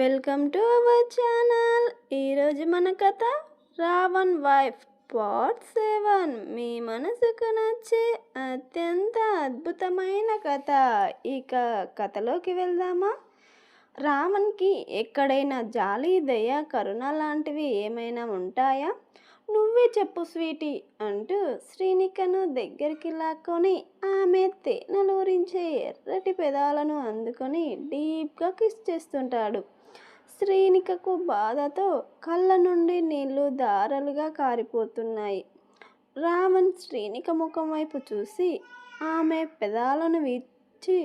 Welcome to our channel. ఈరోజు మన కథ రావణ్ వైఫ్ పార్ట్ 7. మీ మనసుకు నచ్చే అత్యంత అద్భుతమైన కథ. ఇక కథలోకి వెళ్దామా? రావణ్కి ఎక్కడైనా జాలి, దయ, కరుణ లాంటివి ఏమైనా ఉంటాయా? నువ్వే చెప్పు స్వీటీ అంటూ శ్రీనికను దగ్గరికి లాక్కొని ఆమె తేనెలూరించే ఎర్రటి పెదాలను అందుకొని డీప్గా కిస్ చేస్తుంటాడు. శ్రీనికకు బాధతో కళ్ళ నుండి నీళ్లు ధారలుగా కారిపోతున్నాయి. రావణ్ శ్రీనిక ముఖం వైపు చూసి ఆమె పెదాలను వీచి,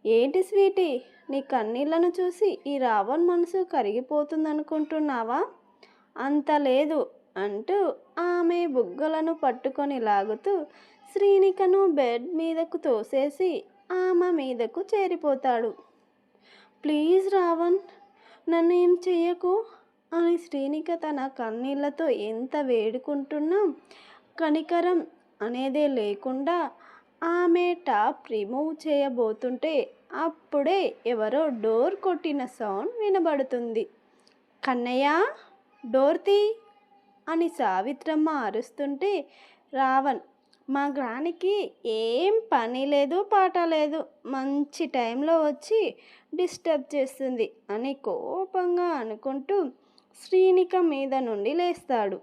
ఏంటి స్వీటీ, నీ కన్నీళ్లను చూసి ఈ రావణ్ మనసు కరిగిపోతుందనుకుంటున్నావా? అంత లేదు అంటూ ఆమె బుగ్గలను పట్టుకొని లాగుతూ శ్రీనికను బెడ్ మీదకు తోసేసి ఆమె మీదకు చేరిపోతాడు. ప్లీజ్ రావణ్, నన్ను ఏం చెయ్యకు అని శ్రీనిక తన కన్నీళ్లతో ఎంత వేడుకుంటున్నా కనికరం అనేదే లేకుండా ఆమె టాప్ రిమూవ్ చేయబోతుంటే అప్పుడే ఎవరో డోర్ కొట్టిన సౌండ్ వినబడుతుంది. కన్నయ్య, డోర్ తీ అని సావిత్రమ్మ అరుస్తుంటే రావణ్, మా గ్రానికి ఏం పని లేదు పాట లేదు, మంచి టైంలో వచ్చి డిస్టర్బ్ చేస్తుంది అని కోపంగా అనుకుంటూ శ్రీనిక మీద నుండి లేస్తాడు.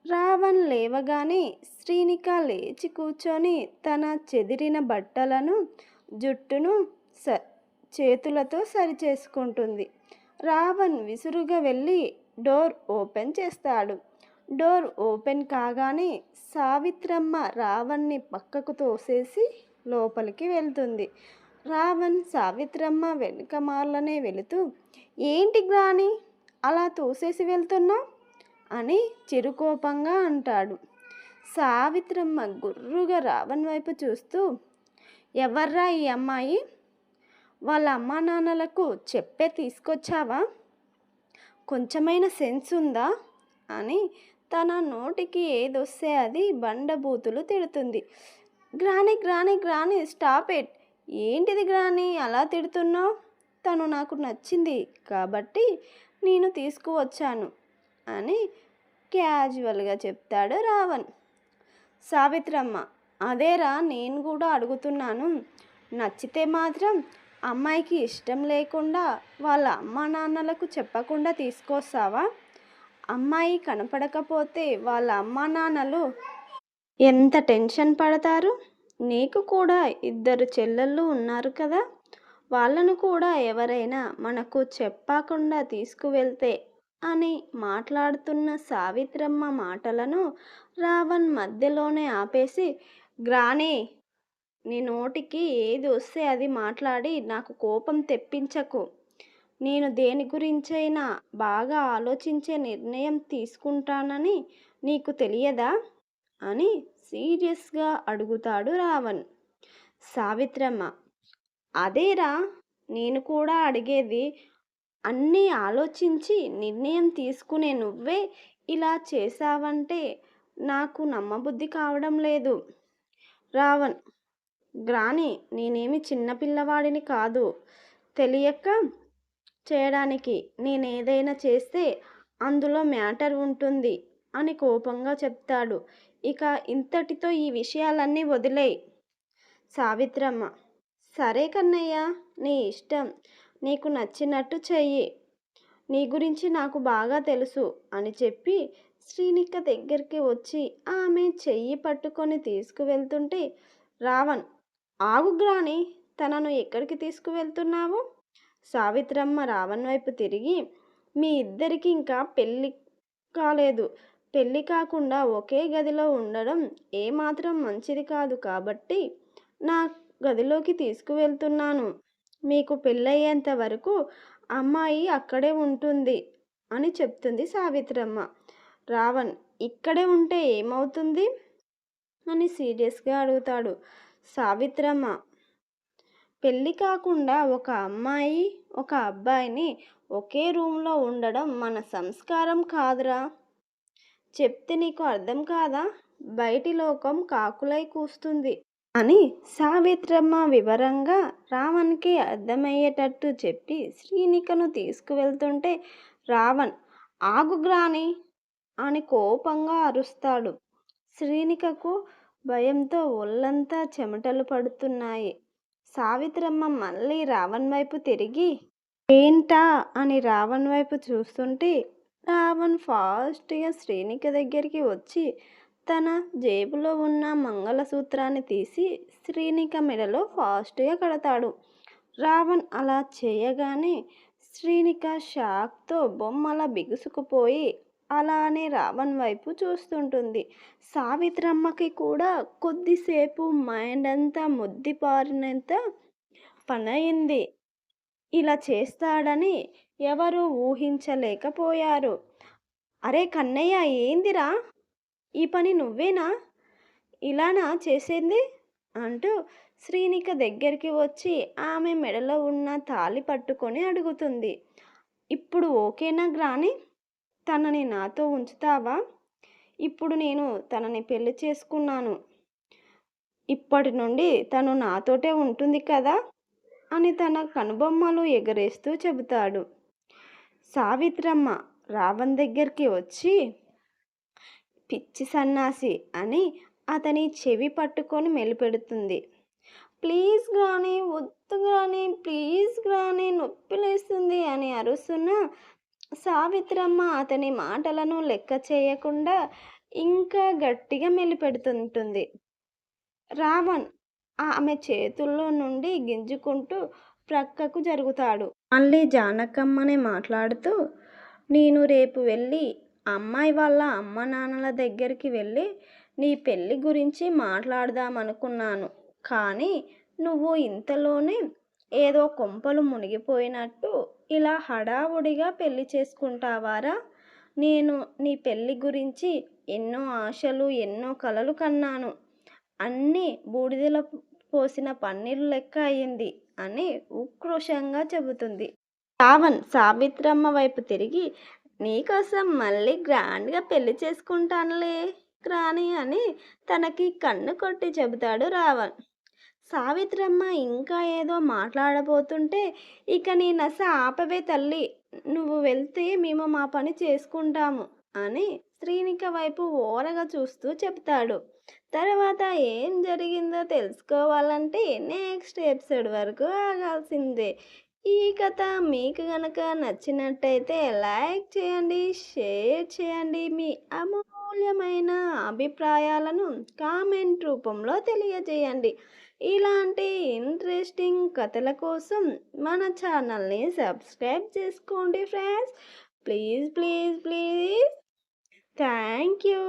రావణ్ లేవగానే శ్రీనిక లేచి కూర్చొని తన చెదిరిన బట్టలను, జుట్టును చేతులతో సరిచేసుకుంటుంది. రావణ్ విసురుగా వెళ్ళి డోర్ ఓపెన్ చేస్తాడు. డోర్ ఓపెన్ కాగానే సావిత్రమ్మ రావణ్ని పక్కకు తోసేసి లోపలికి వెళ్తుంది. రావణ్ సావిత్రమ్మ వెనుక మార్లనే వెళుతూ, ఏంటి గ్రాని అలా తోసేసి వెళ్తున్నా అని చిరుకోపంగా అంటాడు. సావిత్రమ్మ గుర్రుగా రావణ్ వైపు చూస్తూ, ఎవర్రా ఈ అమ్మాయి? వాళ్ళ అమ్మా నాన్నలకు చెప్పే తీసుకొచ్చావా? కొంచెమైనా సెన్స్ ఉందా అని తన నోటికి ఏదొస్తే అది బండబూతులు తిడుతుంది. గ్రాని గ్రాని గ్రాని స్టాప్ ఇట్. ఏంటిది గ్రాని అలా తిడుతున్నావు? తను నాకు నచ్చింది కాబట్టి నేను తీసుకువచ్చాను అని క్యాజువల్గా చెప్తాడు రావణ్. సావిత్రమ్మ, అదేరా నేను కూడా అడుగుతున్నాను. నచ్చితే మాత్రం అమ్మాయికి ఇష్టం లేకుండా వాళ్ళ అమ్మా నాన్నలకు చెప్పకుండా తీసుకొస్తావా? అమ్మాయి కనపడకపోతే వాళ్ళ అమ్మా నాన్నలు ఎంత టెన్షన్ పడతారు? నీకు కూడా 2 చెల్లెళ్ళు ఉన్నారు కదా, వాళ్ళను కూడా ఎవరైనా మనకు చెప్పకుండా తీసుకువెళ్తే అని మాట్లాడుతున్న సావిత్రమ్మ మాటలను రావణ్ మధ్యలోనే ఆపేసి, గ్రాని, నీ నోటికి ఏది వస్తే అది మాట్లాడి నాకు కోపం తెప్పించకు. నేను దేని గురించైనా బాగా ఆలోచించే నిర్ణయం తీసుకుంటానని నీకు తెలియదా అని సీరియస్గా అడుగుతాడు రావణ్. సావిత్రమ్మ, అదేరా నేను కూడా అడిగేది. అన్నీ ఆలోచించి నిర్ణయం తీసుకునే నువ్వే ఇలా చేశావంటే నాకు నమ్మబుద్ధి కావడం లేదు. రావణ్, గ్రాని, నేనేమి చిన్నపిల్లవాడిని కాదు తెలియక చేయడానికి. నేనేదైనా చేస్తే అందులో మ్యాటర్ ఉంటుంది అని కోపంగా చెప్తాడు. ఇక ఇంతటితో ఈ విషయాలన్నీ వదిలేయ్. సావిత్రమ్మ, సరే కన్నయ్య, నీ ఇష్టం, నీకు నచ్చినట్టు చెయ్యి. నీ గురించి నాకు బాగా తెలుసు అని చెప్పి శ్రీనిక దగ్గరికి వచ్చి ఆమె చెయ్యి పట్టుకొని తీసుకువెళ్తుంటే రావణ్, ఆగు గ్రాని, తనను ఎక్కడికి తీసుకువెళ్తున్నావు? సావిత్రమ్మ రావణ్ వైపు తిరిగి, మీ ఇద్దరికి ఇంకా పెళ్ళి కాలేదు. పెళ్ళి కాకుండా ఒకే గదిలో ఉండడం ఏమాత్రం మంచిది కాదు కాబట్టి నా గదిలోకి తీసుకువెళ్తున్నాను. మీకు పెళ్ళయ్యేంత వరకు అమ్మాయి అక్కడే ఉంటుంది అని చెప్తుంది సావిత్రమ్మ. రావణ్, ఇక్కడే ఉంటే ఏమవుతుంది అని సీరియస్గా అడుగుతాడు. సావిత్రమ్మ, పెళ్ళి కాకుండా ఒక అమ్మాయి ఒక అబ్బాయిని ఒకే రూమ్లో ఉండడం మన సంస్కారం కాదురా. చెప్తే నీకు అర్థం కాదా? బయటి లోకం కాకులై కూస్తుంది. అని సావిత్రమ్మ వివరంగా రావణ్కి అర్థమయ్యేటట్టు చెప్పి శ్రీనికను తీసుకువెళ్తుంటే రావణ్ ఆగు గ్రాని అని కోపంగా అరుస్తాడు. శ్రీనికకు భయంతో ఒళ్ళంతా చెమటలు పడుతున్నాయి. సావిత్రమ్మ మళ్ళీ రావణ్ వైపు తిరిగి ఏంటా అని రావణ్ వైపు చూస్తుంటే రావణ్ ఫాస్ట్గా శ్రీనిక దగ్గరికి వచ్చి తన జేబులో ఉన్న మంగళసూత్రాన్ని తీసి శ్రీనిక మెడలో ఫాస్ట్గా కడతాడు. రావణ్ అలా చేయగానే శ్రీనిక షాక్తో బొమ్మలా బిగుసుకుపోయి అలానే రావణ్ వైపు చూస్తుంటుంది. సావిత్రమ్మకి కూడా కొద్దిసేపు మైండ్ అంతా ముద్దిపారినంత పనయింది. ఇలా చేస్తాడని ఎవరూ ఊహించలేకపోయారు. అరే కన్నయ్య ఏందిరా ఈ పని నువ్వేనా ఇలానా చేసింది అంటూ శ్రీనిక దగ్గరికి వచ్చి ఆమె మెడలో ఉన్న తాళి పట్టుకొని అడుగుతుంది. ఇప్పుడు ఓకేనా గ్రాని? తనని నాతో ఉంచుతావా? ఇప్పుడు నేను తనని పెళ్లి చేసుకున్నాను. ఇప్పటి నుండి తను నాతోటే ఉంటుంది కదా అని తన కనుబొమ్మలు ఎగరేస్తూ చెబుతాడు. సావిత్రమ్మ రావణ్ దగ్గరికి వచ్చి పిచ్చి సన్నాసి అని అతని చెవి పట్టుకొని మెలిపెడుతుంది. ప్లీజ్ గ్రాని వద్దు గ్రాని ప్లీజ్ గ్రాని నొప్పిలేస్తుంది అని అరుస్తున్న సావిత్రమ్మ అతని మాటలను లెక్క చేయకుండా ఇంకా గట్టిగా మెలిపెడుతుంటుంది. రావణ్ ఆమె చేతుల్లో నుండి గింజుకుంటూ ప్రక్కకు జరుగుతాడు. మళ్ళీ జానకమ్మనే మాట్లాడుతూ నేను రేపు వెళ్ళి అమ్మాయి వాళ్ళ అమ్మ నాన్నల దగ్గరికి వెళ్ళి నీ పెళ్ళి గురించి మాట్లాడదామనుకున్నాను. కానీ నువ్వు ఇంతలోనే ఏదో కొంపలు మునిగిపోయినట్టు ఇలా హడావుడిగా పెళ్లి చేసుకుంటావారా? నేను నీ పెళ్ళి గురించి ఎన్నో ఆశలు ఎన్నో కలలు కన్నాను. అన్నీ బూడిదలో పోసిన పన్నీరు లెక్క అయింది అని ఉక్రోషంగా చెబుతుంది. రావణ్ సావిత్రమ్మ వైపు తిరిగి నీకోసం మళ్ళీ గ్రాండ్గా పెళ్లి చేసుకుంటానులే గ్రాని అని తనకి కన్ను కొట్టి చెబుతాడు రావణ్. సావిత్రమ్మ ఇంకా ఏదో మాట్లాడబోతుంటే ఇక నీ నస ఆపవే తల్లి, నువ్వు వెళ్తే మేము మా పని చేసుకుంటాము అని శ్రీనిక వైపు ఓరగా చూస్తూ చెప్తాడు. తర్వాత ఏం జరిగిందో తెలుసుకోవాలంటే నెక్స్ట్ ఎపిసోడ్ వరకు ఆగాల్సిందే. ఈ కథ మీకు కనుక నచ్చినట్టయితే లైక్ చేయండి, షేర్ చేయండి, మీ అమూల్యమైన అభిప్రాయాలను కామెంట్ రూపంలో తెలియజేయండి. ఇలాంటి ఇంట్రెస్టింగ్ కథల కోసం మన ఛానల్ని సబ్స్క్రైబ్ చేసుకోండి friends. Please please please thank you.